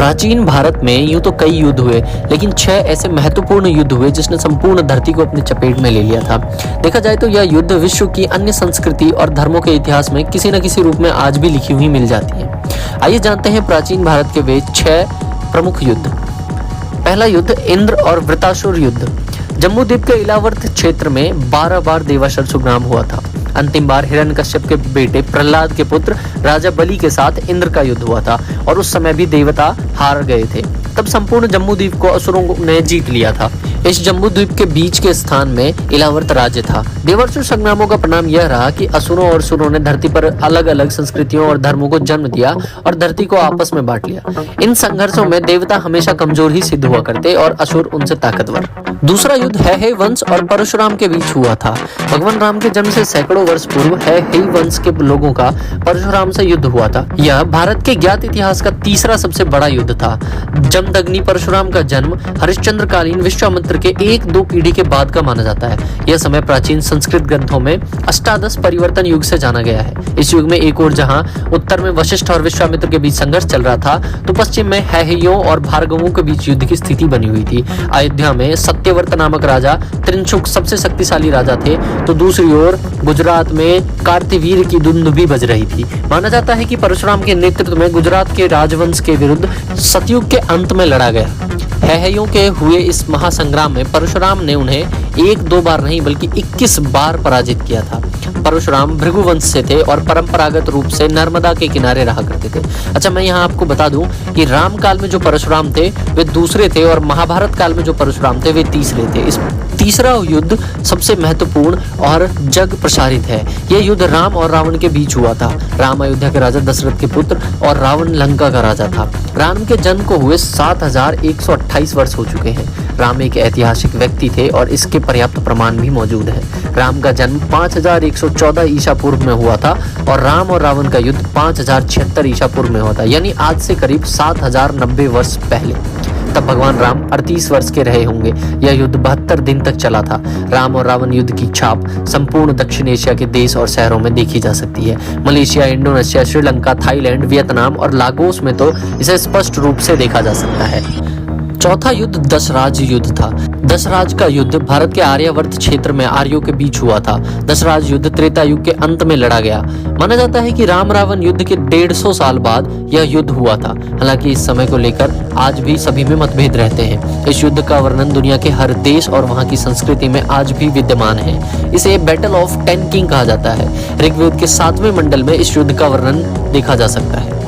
प्राचीन भारत में यूं तो कई युद्ध हुए, लेकिन 6 ऐसे महत्वपूर्ण युद्ध हुए जिसने संपूर्ण धरती को अपनी चपेट में ले लिया था। देखा जाए तो यह युद्ध विश्व की अन्य संस्कृति और धर्मों के इतिहास में किसी न किसी रूप में आज भी लिखी हुई मिल जाती है। आइए जानते हैं प्राचीन भारत के वे 6 प्रमुख युद्ध। पहला युद्ध इंद्र और वृतासुर युद्ध। जम्बू द्वीप के इलावर्त क्षेत्र में 12 बार देवासुर संग्राम हुआ था। अंतिम बार हिरण्यकश्यप के बेटे प्रहलाद के पुत्र राजा बलि के साथ इंद्र का युद्ध हुआ था और उस समय भी देवता हार गए थे। तब संपूर्ण जम्बू द्वीप को असुरों ने जीत लिया था। इस जम्बू द्वीप के बीच के स्थान में इलावर्त राज्य था। देवासुर संग्रामों का परिणाम यह रहा कि असुरों और सुरों ने धरती पर अलग अलग संस्कृतियों और धर्मों को जन्म दिया और धरती को आपस में बांट लिया। इन संघर्षों में देवता हमेशा कमजोर ही सिद्ध हुआ करते और असुर उनसे ताकतवर। दूसरा युद्ध है वंश और परशुराम के बीच हुआ था। भगवान राम के जन्म से सैकड़ों वर्ष पूर्व है वंश के लोगों का परशुराम से युद्ध हुआ था। यह भारत के ज्ञात इतिहास का तीसरा सबसे बड़ा युद्ध था। जमदग्नि परशुराम का जन्म हरिश्चंद्र कालीन विश्वामित्र के 1-2 पीढ़ी के बाद का माना जाता है। यह समय प्राचीन संस्कृत ग्रंथों में अष्टादश परिवर्तन युग से जाना गया है। इस युग में एक ओर जहां उत्तर में वशिष्ठ और विश्वामित्र के बीच संघर्ष चल रहा था, तो पश्चिम में हैहयों और भार्गवों के बीच युद्ध की स्थिति बनी हुई थी। अयोध्या में सत्यव्रत नामक राजा त्रिशंकु सबसे शक्तिशाली राजा थे, तो दूसरी ओर गुजरात में कार्तिवीर की दुंदुभी बज रही थी। माना जाता है कि परशुराम के नेतृत्व में गुजरात के राजवंश के विरुद्ध सतयुग के अंत में लड़ा गया। हैहयों के हुए इस महासंग्राम में परशुराम ने उन्हें 1-2 बार नहीं बल्कि 21 बार पराजित किया था। परशुराम भृगुवंश से थे और परंपरागत रूप से नर्मदा के किनारे रहा करते थे। अच्छा, मैं यहाँ आपको बता दूं कि राम काल में जो परशुराम थे वे दूसरे थे और महाभारत काल में जो परशुराम थे वे तीसरे थे। इस तीसरा युद्ध सबसे महत्वपूर्ण और जग प्रसारित है। यह युद्ध राम और रावण के बीच हुआ था। राम अयोध्या के राजा दशरथ के पुत्र और रावण लंका का राजा था। राम के जन्म को हुए 7128 वर्ष हो चुके हैं। राम एक ऐतिहासिक व्यक्ति थे और इसके पर्याप्त प्रमाण भी मौजूद है। राम का जन्म 5114 ईसा पूर्व में हुआ था और राम और रावण का युद्ध 5076 ईसा पूर्व में हुआ था, यानी आज से करीब 7090 वर्ष पहले। तब भगवान राम 38 वर्ष के रहे होंगे। यह युद्ध 72 दिन तक चला था। राम और रावण युद्ध की छाप संपूर्ण दक्षिण एशिया के देश और शहरों में देखी जा सकती है। Malaysia, Indonesia, Sri Lanka, Thailand, Vietnam और लागोस में तो इसे स्पष्ट रूप से देखा जा सकता है। चौथा युद्ध दशराज युद्ध था। दशराज का युद्ध भारत के आर्यावर्त क्षेत्र में आर्यों के बीच हुआ था। दशराज युद्ध त्रेता युग के अंत में लड़ा गया। माना जाता है कि राम रावण युद्ध के 150 साल बाद यह युद्ध हुआ था। हालांकि इस समय को लेकर आज भी सभी में मतभेद रहते हैं। इस युद्ध का वर्णन दुनिया के हर देश और वहां की संस्कृति में आज भी विद्यमान है। इसे बैटल ऑफ 10 किंग कहा जाता है। ऋग्वेद के 7वें मंडल में इस युद्ध का वर्णन देखा जा सकता है।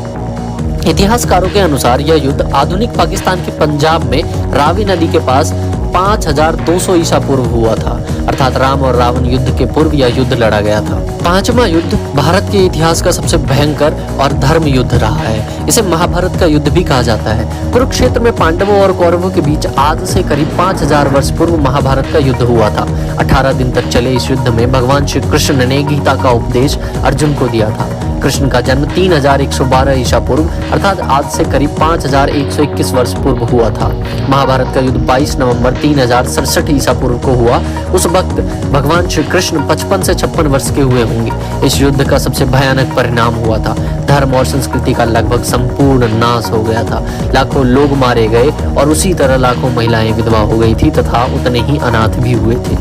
इतिहासकारों के अनुसार यह युद्ध आधुनिक पाकिस्तान के पंजाब में रावी नदी के पास 5200 ईसा पूर्व हुआ था, अर्थात राम और रावण युद्ध के पूर्व यह युद्ध लड़ा गया था। पांचवा युद्ध भारत के इतिहास का सबसे भयंकर और धर्म युद्ध रहा है। इसे महाभारत का युद्ध भी कहा जाता है। कुरुक्षेत्र में पांडवों और कौरवों के बीच आज से करीब 5000 वर्ष पूर्व महाभारत का युद्ध हुआ था। 18 दिन तक चले इस युद्ध में भगवान श्री कृष्ण ने गीता का उपदेश अर्जुन को दिया था। कृष्ण का जन्म 3112 ईसा पूर्व अर्थात आज से करीब 5121 वर्ष पूर्व हुआ था। महाभारत का युद्ध 22 नवंबर 3067 ईसा पूर्व को हुआ। उस वक्त भगवान श्री कृष्ण 55 से 56 वर्ष के हुए होंगे। इस युद्ध का सबसे भयानक परिणाम हुआ था। धर्म और संस्कृति का लगभग संपूर्ण नाश हो गया था। लाखों लोग मारे गए और उसी तरह लाखों महिलाएं विधवा हो गई थी तथा उतने ही अनाथ भी हुए थे।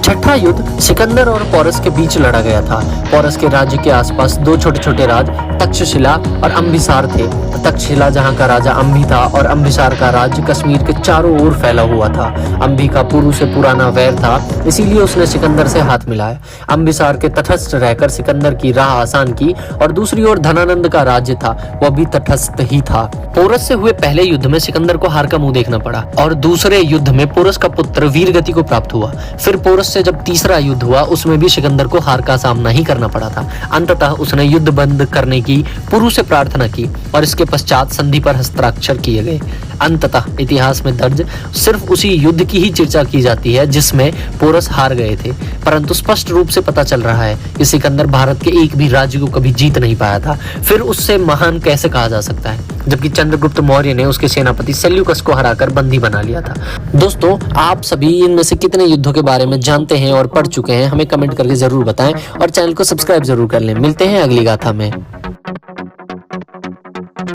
छठा युद्ध सिकंदर और पोरस के बीच लड़ा गया था। पोरस के राज्य के आसपास 2 छोटे-छोटे राज तक्षशिला और अम्बिसार थे। तक्षशिला जहां का राजा अम्बी था और अम्बिसार का राज्य कश्मीर के चारों ओर फैला हुआ था। अम्बी का पुरु से पुराना वैर था, इसीलिए उसने सिकंदर से हाथ मिलाया। अम्बिसार के तटस्थ रहकर सिकंदर की राह आसान की और दूसरी ओर धनानंद का राज्य था, वह भी तटस्थ ही था। पोरस से हुए पहले युद्ध में सिकंदर को हार का मुंह देखना पड़ा और दूसरे युद्ध में पोरस का पुत्र वीरगति को प्राप्त हुआ। फिर पोरस से जब तीसरा युद्ध हुआ उसमें भी सिकंदर को हार का सामना ही करना पड़ा था। अंततः उसने युद्ध बंद करने की पुरु से प्रार्थना की और इसके पश्चात संधि पर हस्ताक्षर किए गए। अंततः इतिहास में दर्ज सिर्फ उसी युद्ध की ही चर्चा की जाती है जिसमें पोरस हार गए थे, परंतु स्पष्ट रूप से पता चल रहा है कि सिकंदर भारत के एक भी राज्य को कभी जीत नहीं पाया था। फिर उससे महान कैसे कहा जा सकता है, जबकि चंद्रगुप्त मौर्य ने उसके सेनापति सेल्यूकस को हराकर बंदी बना लिया था। दोस्तों, आप सभी इनमें से कितने युद्धों के बारे में जानते हैं और पढ़ चुके हैं, हमें कमेंट करके जरूर बताएं और चैनल को सब्सक्राइब जरूर कर लें। मिलते हैं अगली गाथा में।